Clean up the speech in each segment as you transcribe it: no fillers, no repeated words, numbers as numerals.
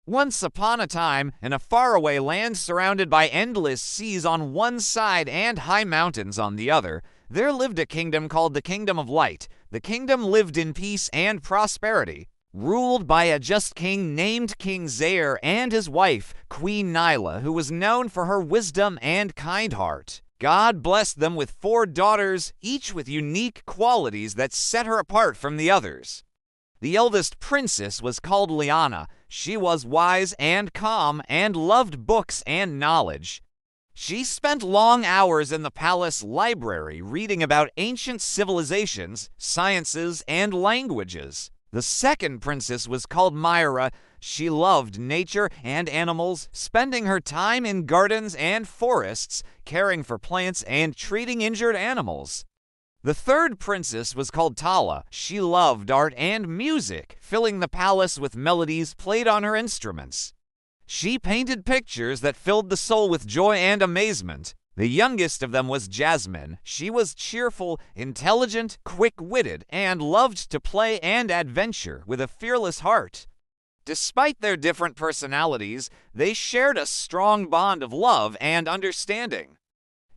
Once upon a time, in a faraway land surrounded by endless seas on one side and high mountains on the other, there lived a kingdom called the Kingdom of Light. The kingdom lived in peace and prosperity, ruled by a just king named King Zaire and his wife, Queen Nyla, who was known for her wisdom and kind heart. God blessed them with 4 daughters, each with unique qualities that set her apart from the others. The eldest princess was called Layla. She was wise and calm and loved books and knowledge. She spent long hours in the palace library reading about ancient civilizations, sciences, and languages. The second princess was called Myra. She loved nature and animals, spending her time in gardens and forests, caring for plants and treating injured animals. The third princess was called Tala. She loved art and music, filling the palace with melodies played on her instruments. She painted pictures that filled the soul with joy and amazement. The youngest of them was Jasmine. She was cheerful, intelligent, quick-witted, and loved to play and adventure with a fearless heart. Despite their different personalities, they shared a strong bond of love and understanding.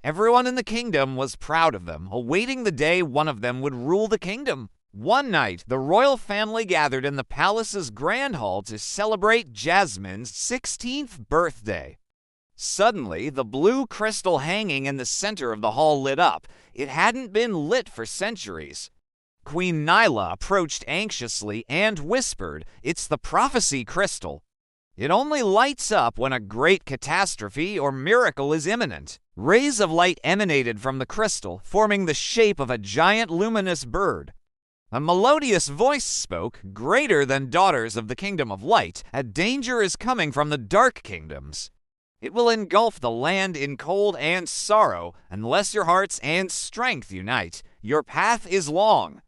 Everyone in the kingdom was proud of them, awaiting the day one of them would rule the kingdom. One night, the royal family gathered in the palace's grand hall to celebrate Jasmine's 16th birthday. Suddenly, the blue crystal hanging in the center of the hall lit up. It hadn't been lit for centuries. Queen Nyla approached anxiously and whispered, "It's the prophecy crystal. It only lights up when a great catastrophe or miracle is imminent." Rays of light emanated from the crystal, forming the shape of a giant luminous bird. A melodious voice spoke, "Greater than daughters of the Kingdom of Light, a danger is coming from the dark kingdoms. It will engulf the land in cold and sorrow, unless your hearts and strength unite. Your path is long.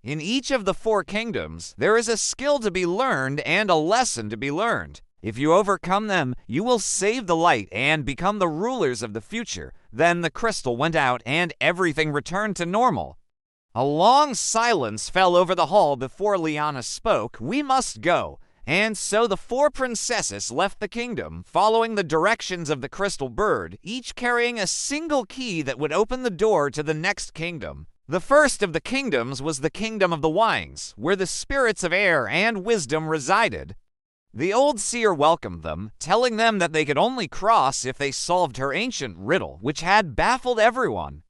In each of the 4 kingdoms, there is a skill to be learned and a lesson to be learned. If you overcome them, you will save the light and become the rulers of the future." Then the crystal went out and everything returned to normal. A long silence fell over the hall before Layla spoke. "We must go." And so the 4 princesses left the kingdom, following the directions of the crystal bird, each carrying a single key that would open the door to the next kingdom. The first of the kingdoms was the Kingdom of the Wines, where the spirits of air and wisdom resided. The old seer welcomed them, telling them that they could only cross if they solved her ancient riddle, which had baffled everyone.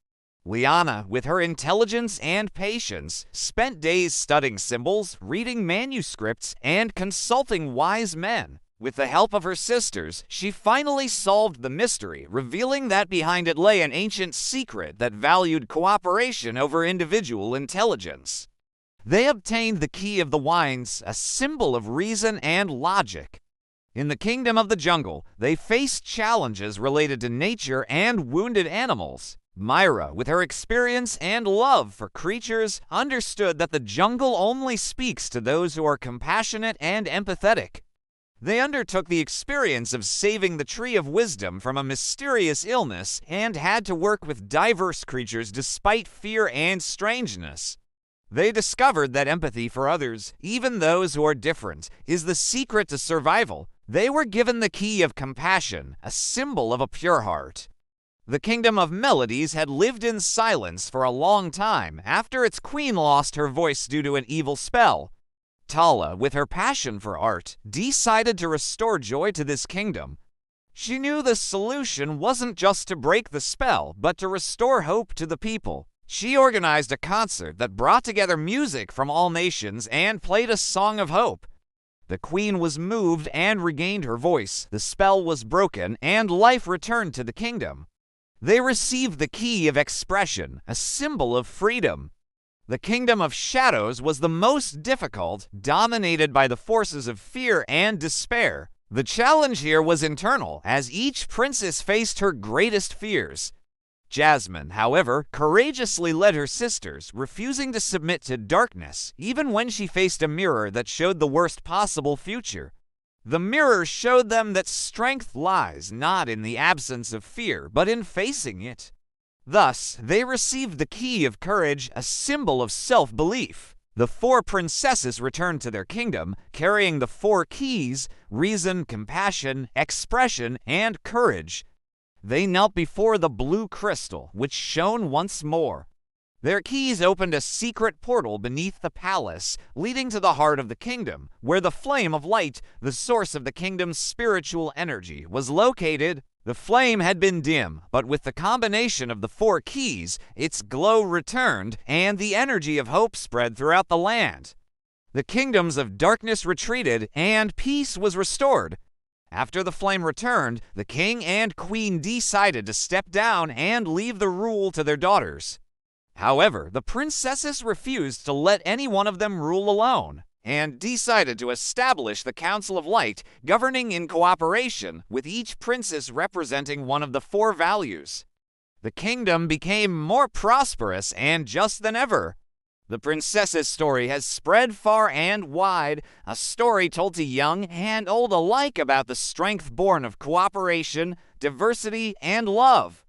Layla, with her intelligence and patience, spent days studying symbols, reading manuscripts, and consulting wise men. With the help of her sisters, she finally solved the mystery, revealing that behind it lay an ancient secret that valued cooperation over individual intelligence. They obtained the key of the wines, a symbol of reason and logic. In the kingdom of the jungle, they faced challenges related to nature and wounded animals. Myra, with her experience and love for creatures, understood that the jungle only speaks to those who are compassionate and empathetic. They undertook the experience of saving the Tree of Wisdom from a mysterious illness and had to work with diverse creatures despite fear and strangeness. They discovered that empathy for others, even those who are different, is the secret to survival. They were given the key of compassion, a symbol of a pure heart. The Kingdom of Melodies had lived in silence for a long time after its queen lost her voice due to an evil spell. Tala, with her passion for art, decided to restore joy to this kingdom. She knew the solution wasn't just to break the spell, but to restore hope to the people. She organized a concert that brought together music from all nations and played a song of hope. The queen was moved and regained her voice. The spell was broken, and life returned to the kingdom. They received the key of expression, a symbol of freedom. The Kingdom of Shadows was the most difficult, dominated by the forces of fear and despair. The challenge here was internal, as each princess faced her greatest fears. Jasmine, however, courageously led her sisters, refusing to submit to darkness, even when she faced a mirror that showed the worst possible future. The mirror showed them that strength lies not in the absence of fear, but in facing it. Thus, they received the key of courage, a symbol of self-belief. The four princesses returned to their kingdom, carrying the four keys: reason, compassion, expression, and courage. They knelt before the blue crystal, which shone once more. Their keys opened a secret portal beneath the palace, leading to the heart of the kingdom, where the flame of light, the source of the kingdom's spiritual energy, was located. The flame had been dim, but with the combination of the four keys, its glow returned, and the energy of hope spread throughout the land. The kingdoms of darkness retreated, and peace was restored. After the flame returned, the king and queen decided to step down and leave the rule to their daughters. However, the princesses refused to let any one of them rule alone, and decided to establish the Council of Light, governing in cooperation, with each princess representing one of the four values. The kingdom became more prosperous and just than ever. The princess's story has spread far and wide, a story told to young and old alike about the strength born of cooperation, diversity, and love.